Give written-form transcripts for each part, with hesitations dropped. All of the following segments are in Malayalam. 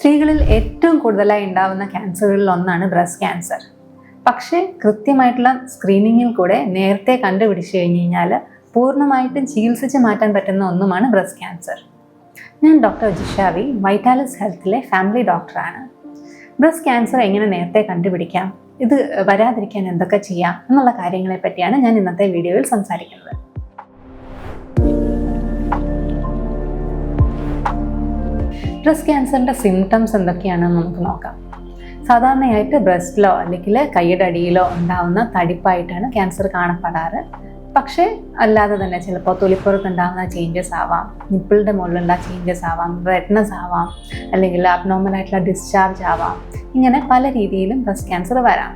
സ്ത്രീകളിൽ ഏറ്റവും കൂടുതലായി ഉണ്ടാകുന്ന ക്യാൻസറുകളിൽ ഒന്നാണ് ബ്രസ്റ്റ് ക്യാൻസർ. പക്ഷേ കൃത്യമായിട്ടുള്ള സ്ക്രീനിങ്ങിൽ കൂടെ നേരത്തെ കണ്ടുപിടിച്ചു കഴിഞ്ഞാൽ പൂർണ്ണമായിട്ടും ചികിത്സിച്ച് മാറ്റാൻ പറ്റുന്ന ഒന്നുമാണ് ബ്രസ്റ്റ് ക്യാൻസർ. ഞാൻ ഡോക്ടർ ജിഷാവി, വൈറ്റാലിസ് ഹെൽത്തിലെ ഫാമിലി ഡോക്ടറാണ്. ബ്രസ്റ്റ് ക്യാൻസർ എങ്ങനെ നേരത്തെ കണ്ടുപിടിക്കാം, ഇത് വരാതിരിക്കാൻ എന്തൊക്കെ ചെയ്യാം എന്നുള്ള കാര്യങ്ങളെ പറ്റിയാണ് ഞാൻ ഇന്നത്തെ വീഡിയോയിൽ സംസാരിക്കുന്നത്. ബ്രസ്റ്റ് ക്യാൻസറിൻ്റെ സിംറ്റംസ് എന്തൊക്കെയാണെന്ന് നമുക്ക് നോക്കാം. സാധാരണയായിട്ട് ബ്രസ്റ്റിലോ അല്ലെങ്കിൽ കൈയുടെ അടിയിലോ ഉണ്ടാവുന്ന തടിപ്പായിട്ടാണ് ക്യാൻസർ കാണപ്പെടാറ്. പക്ഷേ അല്ലാതെ തന്നെ ചിലപ്പോൾ തൊലിപ്പുറത്ത് ഉണ്ടാകുന്ന ചേഞ്ചസ് ആവാം, നിപ്പിളിൻ്റെ മുകളിലുള്ള ചേഞ്ചസ് ആവാം, റെഡ്നസ് ആവാം, അല്ലെങ്കിൽ അബ്നോർമലായിട്ടുള്ള ഡിസ്ചാർജ് ആവാം. ഇങ്ങനെ പല രീതിയിലും ബ്രസ്റ്റ് ക്യാൻസർ വരാം.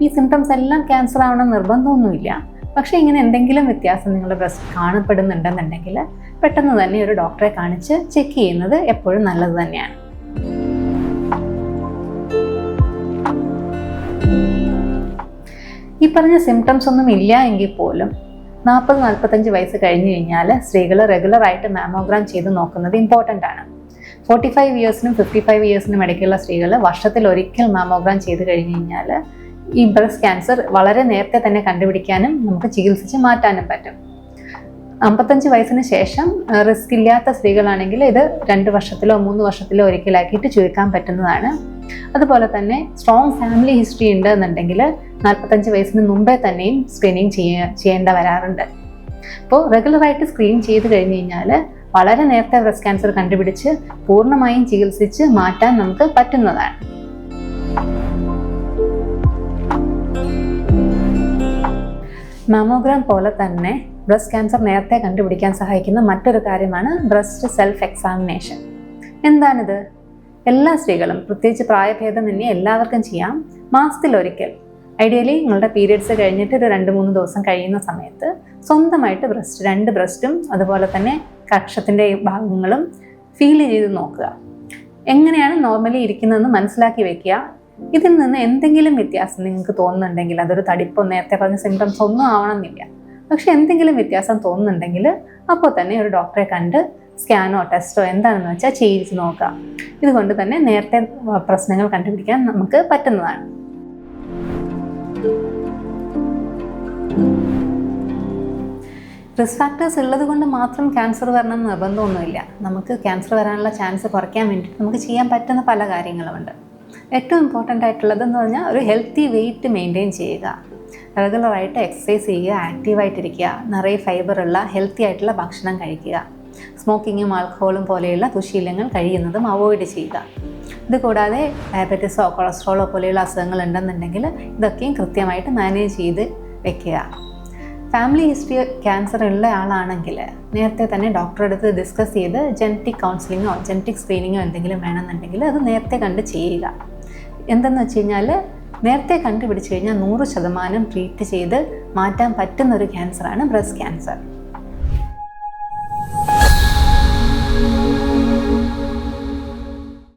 ഈ സിംറ്റംസ് എല്ലാം ക്യാൻസർ ആവണം നിർബന്ധമൊന്നുമില്ല. പക്ഷേ ഇങ്ങനെ എന്തെങ്കിലും വ്യത്യാസം നിങ്ങളുടെ ബ്രസ്റ്റ് കാണപ്പെടുന്നുണ്ടെന്നുണ്ടെങ്കിൽ പെട്ടെന്ന് തന്നെ ഒരു ഡോക്ടറെ കാണിച്ച് ചെക്ക് ചെയ്യുന്നത് എപ്പോഴും നല്ലത് തന്നെയാണ്. ഈ പറഞ്ഞ സിംറ്റംസ് ഒന്നും ഇല്ല എങ്കിൽ പോലും 40-45 വയസ്സ് കഴിഞ്ഞ് കഴിഞ്ഞാൽ സ്ത്രീകൾ റെഗുലറായിട്ട് മാമോഗ്രാം ചെയ്ത് നോക്കുന്നത് ഇമ്പോർട്ടൻ്റ് ആണ്. 45 ഇയേഴ്സിനും 55 ഇയേഴ്സിനും ഇടയ്ക്കുള്ള സ്ത്രീകൾ വർഷത്തിൽ ഒരിക്കൽ മാമോഗ്രാം ചെയ്ത് കഴിഞ്ഞ് കഴിഞ്ഞാൽ ഈ ബ്രസ്റ്റ് ക്യാൻസർ വളരെ നേരത്തെ തന്നെ കണ്ടുപിടിക്കാനും നമുക്ക് ചികിത്സിച്ച് മാറ്റാനും പറ്റും. 55 വയസ്സിന് ശേഷം റിസ്ക് ഇല്ലാത്ത സ്ത്രീകളാണെങ്കിൽ ഇത് 2 വർഷത്തിലോ 3 വർഷത്തിലോ ഒരിക്കലാക്കിയിട്ട് ചുരുക്കാൻ പറ്റുന്നതാണ്. അതുപോലെ തന്നെ സ്ട്രോങ് ഫാമിലി ഹിസ്റ്ററി ഉണ്ട് എന്നുണ്ടെങ്കിൽ 45 വയസ്സിന് മുമ്പേ തന്നെയും സ്ക്രീനിങ് ചെയ്യേണ്ട വരാറുണ്ട്. അപ്പോൾ റെഗുലറായിട്ട് സ്ക്രീൻ ചെയ്ത് കഴിഞ്ഞ് കഴിഞ്ഞാൽ വളരെ നേരത്തെ ബ്രസ്റ്റ് ക്യാൻസർ കണ്ടുപിടിച്ച് പൂർണ്ണമായും ചികിത്സിച്ച് മാറ്റാൻ നമുക്ക് പറ്റുന്നതാണ്. മാമോഗ്രാം പോലെ തന്നെ ബ്രസ്റ്റ് ക്യാൻസർ നേരത്തെ കണ്ടുപിടിക്കാൻ സഹായിക്കുന്ന മറ്റൊരു കാര്യമാണ് ബ്രസ്റ്റ് സെൽഫ് എക്സാമിനേഷൻ. എന്താണിത്? എല്ലാ സ്ത്രീകളും, പ്രത്യേകിച്ച് പ്രായഭേദമന്യേ എല്ലാവർക്കും ചെയ്യാം. മാസത്തിലൊരിക്കൽ, ഐഡിയലി നിങ്ങളുടെ പീരിയഡ്സ് കഴിഞ്ഞിട്ട് ഒരു 2-3 ദിവസം കഴിയുന്ന സമയത്ത് സ്വന്തമായിട്ട് രണ്ട് ബ്രസ്റ്റും അതുപോലെ തന്നെ കക്ഷത്തിൻ്റെ ഭാഗങ്ങളും ഫീൽ ചെയ്ത് നോക്കുക. എങ്ങനെയാണ് നോർമലി ഇരിക്കുന്നതെന്ന് മനസ്സിലാക്കി വെക്കുക. ഇതിൽ നിന്ന് എന്തെങ്കിലും വ്യത്യാസം നിങ്ങൾക്ക് തോന്നുന്നുണ്ടെങ്കിൽ, അതൊരു തടിപ്പോ നേരത്തെ പറഞ്ഞ സിംറ്റംസ് ഒന്നും ആവണമെന്നില്ല, പക്ഷെ എന്തെങ്കിലും വ്യത്യാസം തോന്നുന്നുണ്ടെങ്കിൽ അപ്പോൾ തന്നെ ഒരു ഡോക്ടറെ കണ്ട് സ്കാനോ ടെസ്റ്റോ എന്താണെന്ന് വെച്ചാൽ ചെയ്യിച്ച് നോക്കുക. ഇതുകൊണ്ട് തന്നെ നേരത്തെ പ്രശ്നങ്ങൾ കണ്ടുപിടിക്കാൻ നമുക്ക് പറ്റുന്നതാണ്. റിസ്ക് ഫാക്ടേഴ്സ് ഉള്ളത് കൊണ്ട് മാത്രം ക്യാൻസർ വരണം എന്ന് നിർബന്ധമൊന്നുമില്ല. നമുക്ക് ക്യാൻസർ വരാനുള്ള ചാൻസ് കുറയ്ക്കാൻ വേണ്ടിയിട്ട് നമുക്ക് ചെയ്യാൻ പറ്റുന്ന പല കാര്യങ്ങളുമുണ്ട്. ഏറ്റവും ഇമ്പോർട്ടൻ്റ് ആയിട്ടുള്ളതെന്ന് പറഞ്ഞാൽ ഒരു ഹെൽത്തി വെയിറ്റ് മെയിൻറ്റെയിൻ ചെയ്യുക, റെഗുലറായിട്ട് എക്സസൈസ് ചെയ്യുക, ആക്റ്റീവായിട്ടിരിക്കുക, നിറയെ ഫൈബറുള്ള ഹെൽത്തി ആയിട്ടുള്ള ഭക്ഷണം കഴിക്കുക, സ്മോക്കിങ്ങും ആൽക്കഹോളും പോലെയുള്ള ദുശീലങ്ങൾ കഴിയുന്നതും അവോയ്ഡ് ചെയ്യുക. ഇത് കൂടാതെ ഡയബറ്റീസോ കൊളസ്ട്രോളോ പോലെയുള്ള അസുഖങ്ങൾ ഉണ്ടെന്നുണ്ടെങ്കിൽ ഇതൊക്കെയും കൃത്യമായിട്ട് മാനേജ് ചെയ്ത് വെക്കുക. ഫാമിലി ഹിസ്റ്ററി ക്യാൻസർ ഉള്ള ആളാണെങ്കിൽ നേരത്തെ തന്നെ ഡോക്ടറെ അടുത്ത് ഡിസ്കസ് ചെയ്ത് ജനറ്റിക് കൗൺസിലിങ്ങോ ജനറ്റിക് സ്ക്രീനിങ്ങോ എന്തെങ്കിലും വേണമെന്നുണ്ടെങ്കിൽ അത് നേരത്തെ കണ്ട് ചെയ്യുക. എന്തെന്ന് വെച്ച് കഴിഞ്ഞാൽ നേരത്തെ കണ്ടുപിടിച്ച് കഴിഞ്ഞാൽ 100% ട്രീറ്റ് ചെയ്ത് മാറ്റാൻ പറ്റുന്നൊരു ക്യാൻസറാണ് ബ്രസ്റ്റ് ക്യാൻസർ.